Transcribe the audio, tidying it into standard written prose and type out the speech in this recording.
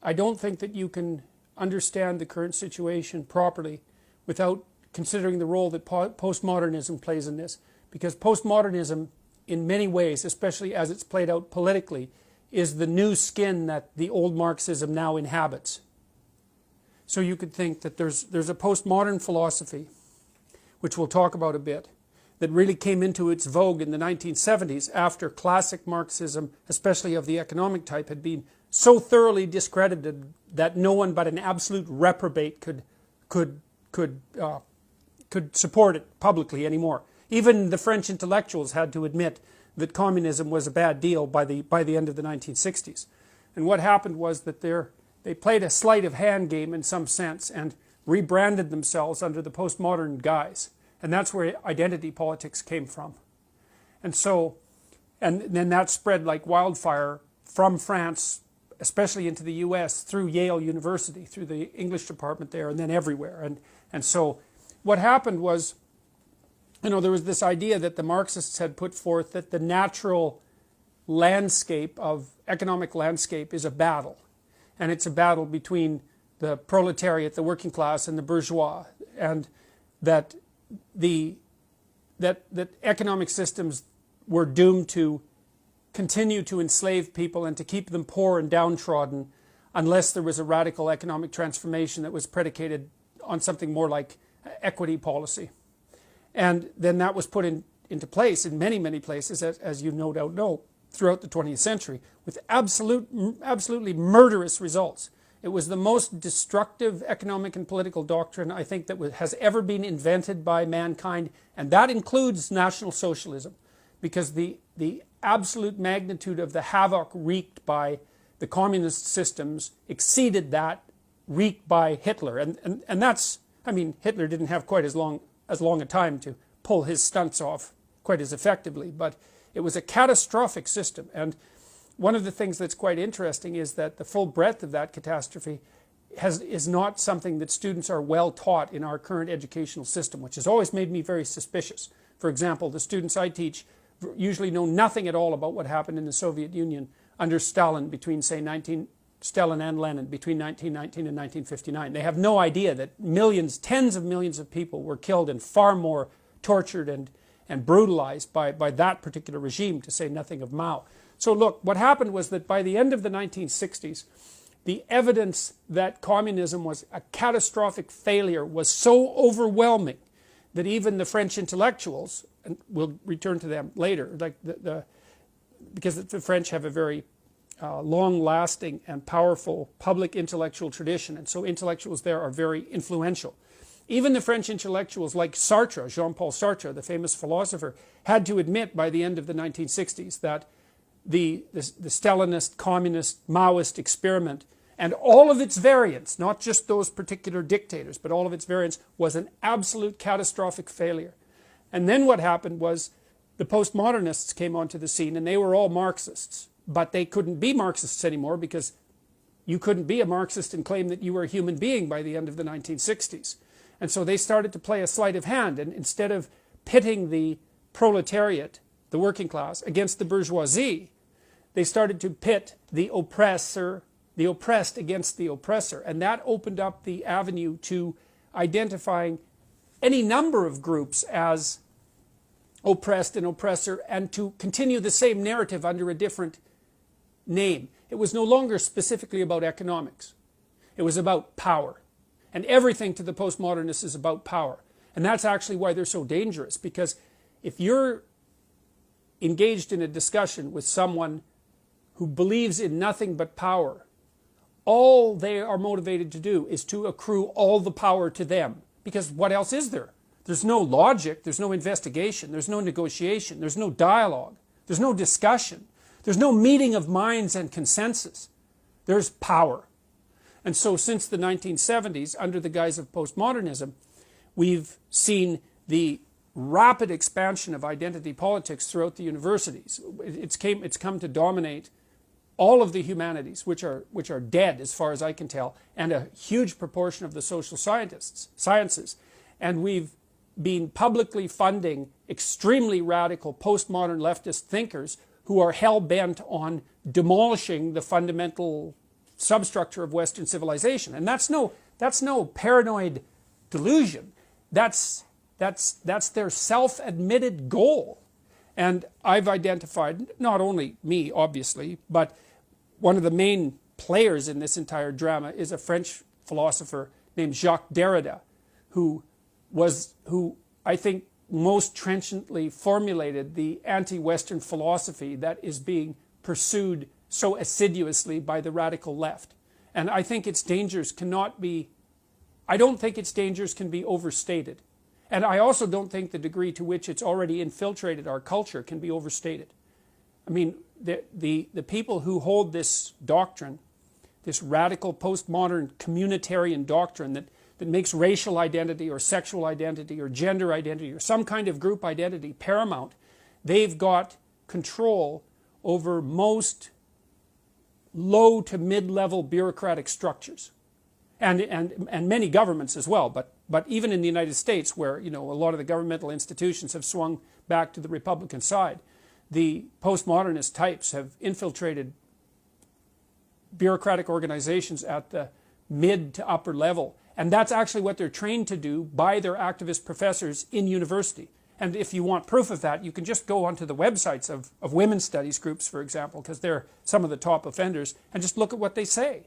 I don't think that you can understand the current situation properly without considering the role that postmodernism plays in this. Because postmodernism, in many ways, especially as it's played out politically, is the new skin that the old Marxism now inhabits. So you could think that there's a postmodern philosophy, which we'll talk about a bit, that really came into its vogue in the 1970s after classic Marxism, especially of the economic type, had been so thoroughly discredited that no one but an absolute reprobate could support it publicly anymore. Even the French intellectuals had to admit that communism was a bad deal by the end of the 1960s. And what happened was that they played a sleight of hand game in some sense and rebranded themselves under the postmodern guise. And that's where identity politics came from. And so, and then that spread like wildfire from France, especially into the US, through Yale University, through the English department there, and then everywhere. And so what happened was, there was this idea that the Marxists had put forth that the natural landscape of economic landscape is a battle. And it's a battle between the proletariat, the working class, and the bourgeois. And that economic systems were doomed to continue to enslave people and to keep them poor and downtrodden unless there was a radical economic transformation that was predicated on something more like equity policy. And then that was put into place in many, many places, as you no doubt know, throughout the 20th century, with absolutely murderous results. It was the most destructive economic and political doctrine, I think, that has ever been invented by mankind, and that includes National Socialism, because the absolute magnitude of the havoc wreaked by the communist systems exceeded that wreaked by Hitler. And that's, I mean, Hitler didn't have quite as long a time to pull his stunts off quite as effectively, but it was a catastrophic system. And one of the things that's quite interesting is that the full breadth of that catastrophe is not something that students are well taught in our current educational system, which has always made me very suspicious. For example, the students I teach usually know nothing at all about what happened in the Soviet Union under Stalin between, say, Stalin and Lenin between 1919 and 1959. They have no idea that millions, tens of millions of people were killed and far more tortured and brutalized by that particular regime, to say nothing of Mao. So look, what happened was that by the end of the 1960s, the evidence that communism was a catastrophic failure was so overwhelming that even the French intellectuals, and we'll return to them later, like because the French have a very long-lasting and powerful public intellectual tradition, and so intellectuals there are very influential. Even the French intellectuals like Sartre, Jean-Paul Sartre, the famous philosopher, had to admit by the end of the 1960s that the Stalinist, communist, Maoist experiment and all of its variants, not just those particular dictators, but all of its variants, was an absolute catastrophic failure. And then what happened was the postmodernists came onto the scene, and they were all Marxists. But they couldn't be Marxists anymore, because you couldn't be a Marxist and claim that you were a human being by the end of the 1960s. And so they started to play a sleight of hand, and instead of pitting the proletariat, the working class, against the bourgeoisie, they started to pit the oppressed against the oppressor. And that opened up the avenue to identifying any number of groups as oppressed and oppressor, and to continue the same narrative under a different name. It was no longer specifically about economics. It was about power. And everything to the postmodernists is about power. And that's actually why they're so dangerous, because if you're engaged in a discussion with someone who believes in nothing but power, all they are motivated to do is to accrue all the power to them. Because what else is there? There's no logic, there's no investigation, there's no negotiation, there's no dialogue, there's no discussion, there's no meeting of minds and consensus. There's power. And so since the 1970s, under the guise of postmodernism, we've seen the rapid expansion of identity politics throughout the universities. It's come to dominate all of the humanities, which are dead as far as I can tell, and a huge proportion of the social sciences. And we've been publicly funding extremely radical postmodern leftist thinkers who are hell-bent on demolishing the fundamental substructure of Western civilization. And that's no paranoid delusion. That's their self-admitted goal. And I've identified, not only me, obviously, but one of the main players in this entire drama is a French philosopher named Jacques Derrida, who I think most trenchantly formulated the anti-Western philosophy that is being pursued so assiduously by the radical left. And I think its dangers cannot be, I don't think its dangers can be overstated. And I also don't think the degree to which it's already infiltrated our culture can be overstated. I mean, the people who hold this doctrine, this radical postmodern communitarian doctrine that makes racial identity or sexual identity or gender identity or some kind of group identity paramount, they've got control over most low to mid-level bureaucratic structures. And many governments as well, but even in the United States, where a lot of the governmental institutions have swung back to the Republican side, the postmodernist types have infiltrated bureaucratic organizations at the mid to upper level, and that's actually what they're trained to do by their activist professors in university. And if you want proof of that, you can just go onto the websites of women's studies groups, for example, because they're some of the top offenders, and just look at what they say.